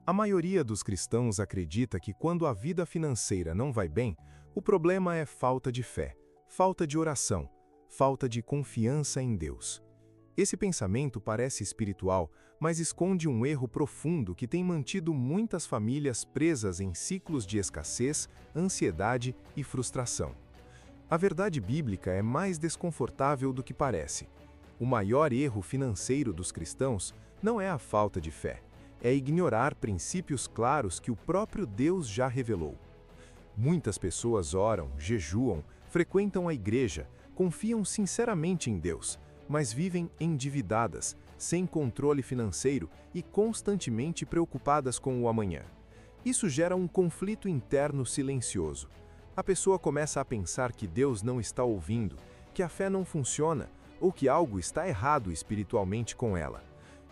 A maioria dos cristãos acredita que quando a vida financeira não vai bem, o problema é falta de fé, falta de oração, falta de confiança em Deus. Esse pensamento parece espiritual, mas esconde um erro profundo que tem mantido muitas famílias presas em ciclos de escassez, ansiedade e frustração. A verdade bíblica é mais desconfortável do que parece. O maior erro financeiro dos cristãos não é a falta de fé, é ignorar princípios claros que o próprio Deus já revelou. Muitas pessoas oram, jejuam, frequentam a igreja, confiam sinceramente em Deus, mas vivem endividadas, sem controle financeiro e constantemente preocupadas com o amanhã. Isso gera um conflito interno silencioso. A pessoa começa a pensar que Deus não está ouvindo, que a fé não funciona ou que algo está errado espiritualmente com ela.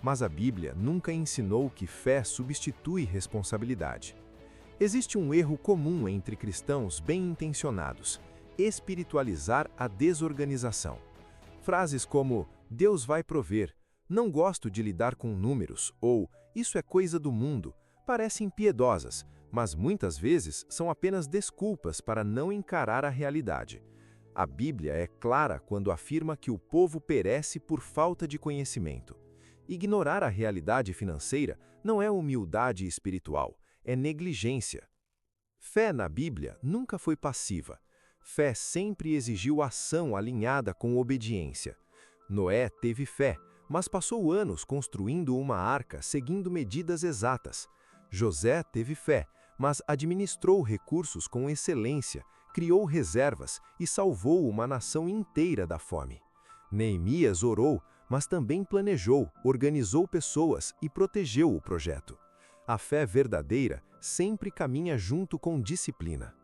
Mas a Bíblia nunca ensinou que fé substitui responsabilidade. Existe um erro comum entre cristãos bem-intencionados: espiritualizar a desorganização. Frases como "Deus vai prover", "Não gosto de lidar com números" ou "Isso é coisa do mundo" parecem piedosas, mas muitas vezes são apenas desculpas para não encarar a realidade. A Bíblia é clara quando afirma que o povo perece por falta de conhecimento. Ignorar a realidade financeira não é humildade espiritual, é negligência. Fé na Bíblia nunca foi passiva. Fé sempre exigiu ação alinhada com obediência. Noé teve fé, mas passou anos construindo uma arca seguindo medidas exatas. José teve fé, mas administrou recursos com excelência, criou reservas e salvou uma nação inteira da fome. Neemias orou, mas também planejou, organizou pessoas e protegeu o projeto. A fé verdadeira sempre caminha junto com disciplina.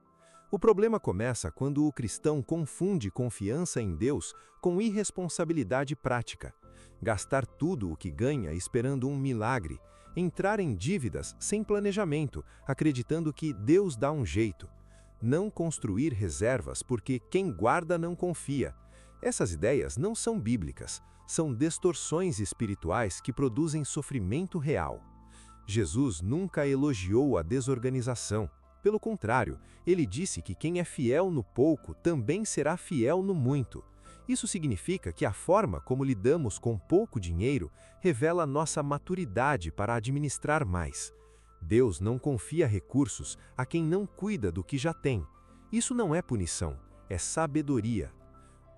O problema começa quando o cristão confunde confiança em Deus com irresponsabilidade prática. Gastar tudo o que ganha esperando um milagre, entrar em dívidas sem planejamento, acreditando que Deus dá um jeito. Não construir reservas porque quem guarda não confia. Essas ideias não são bíblicas, são distorções espirituais que produzem sofrimento real. Jesus nunca elogiou a desorganização. Pelo contrário, ele disse que quem é fiel no pouco também será fiel no muito. Isso significa que a forma como lidamos com pouco dinheiro revela nossa maturidade para administrar mais. Deus não confia recursos a quem não cuida do que já tem. Isso não é punição, é sabedoria.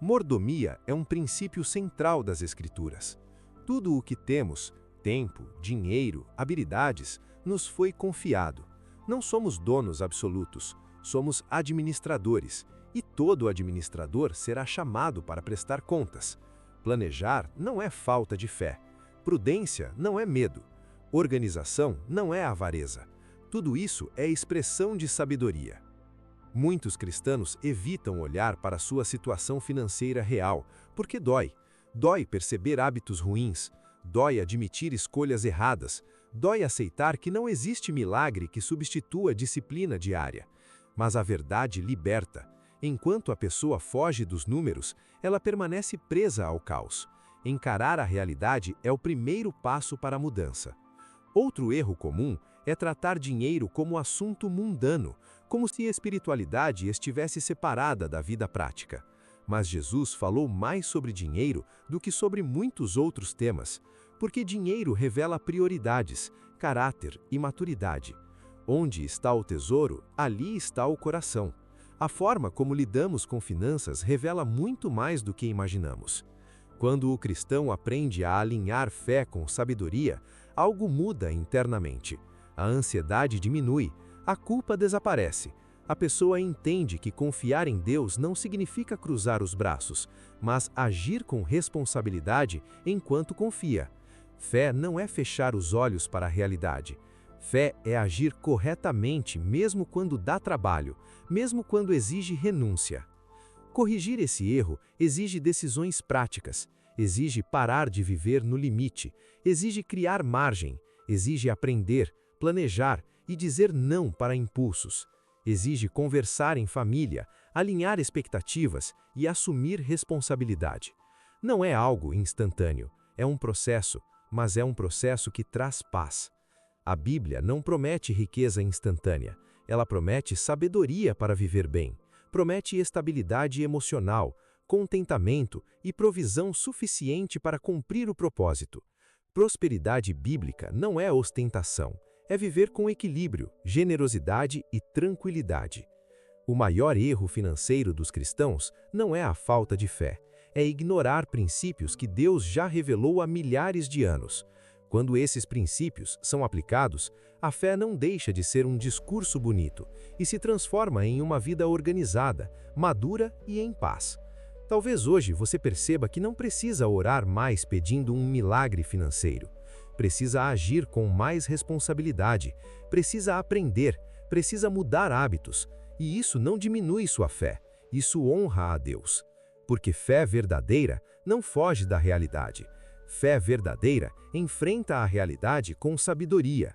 Mordomia é um princípio central das Escrituras. Tudo o que temos, tempo, dinheiro, habilidades, nos foi confiado. Não somos donos absolutos, somos administradores, e todo administrador será chamado para prestar contas. Planejar não é falta de fé. Prudência não é medo. Organização não é avareza. Tudo isso é expressão de sabedoria. Muitos cristãos evitam olhar para sua situação financeira real, porque dói. Dói perceber hábitos ruins, dói admitir escolhas erradas, dói aceitar que não existe milagre que substitua a disciplina diária. Mas a verdade liberta. Enquanto a pessoa foge dos números, ela permanece presa ao caos. Encarar a realidade é o primeiro passo para a mudança. Outro erro comum é tratar dinheiro como assunto mundano, como se a espiritualidade estivesse separada da vida prática. Mas Jesus falou mais sobre dinheiro do que sobre muitos outros temas, porque dinheiro revela prioridades, caráter e maturidade. Onde está o tesouro, ali está o coração. A forma como lidamos com finanças revela muito mais do que imaginamos. Quando o cristão aprende a alinhar fé com sabedoria, algo muda internamente. A ansiedade diminui, a culpa desaparece. A pessoa entende que confiar em Deus não significa cruzar os braços, mas agir com responsabilidade enquanto confia. Fé não é fechar os olhos para a realidade. Fé é agir corretamente mesmo quando dá trabalho, mesmo quando exige renúncia. Corrigir esse erro exige decisões práticas, exige parar de viver no limite, exige criar margem, exige aprender, planejar e dizer não para impulsos. Exige conversar em família, alinhar expectativas e assumir responsabilidade. Não é algo instantâneo, é um processo, mas é um processo que traz paz. A Bíblia não promete riqueza instantânea, ela promete sabedoria para viver bem, promete estabilidade emocional, contentamento e provisão suficiente para cumprir o propósito. Prosperidade bíblica não é ostentação, é viver com equilíbrio, generosidade e tranquilidade. O maior erro financeiro dos cristãos não é a falta de fé, é ignorar princípios que Deus já revelou há milhares de anos. Quando esses princípios são aplicados, a fé não deixa de ser um discurso bonito e se transforma em uma vida organizada, madura e em paz. Talvez hoje você perceba que não precisa orar mais pedindo um milagre financeiro. Precisa agir com mais responsabilidade, precisa aprender, precisa mudar hábitos. E isso não diminui sua fé, isso honra a Deus. Porque fé verdadeira não foge da realidade. Fé verdadeira enfrenta a realidade com sabedoria.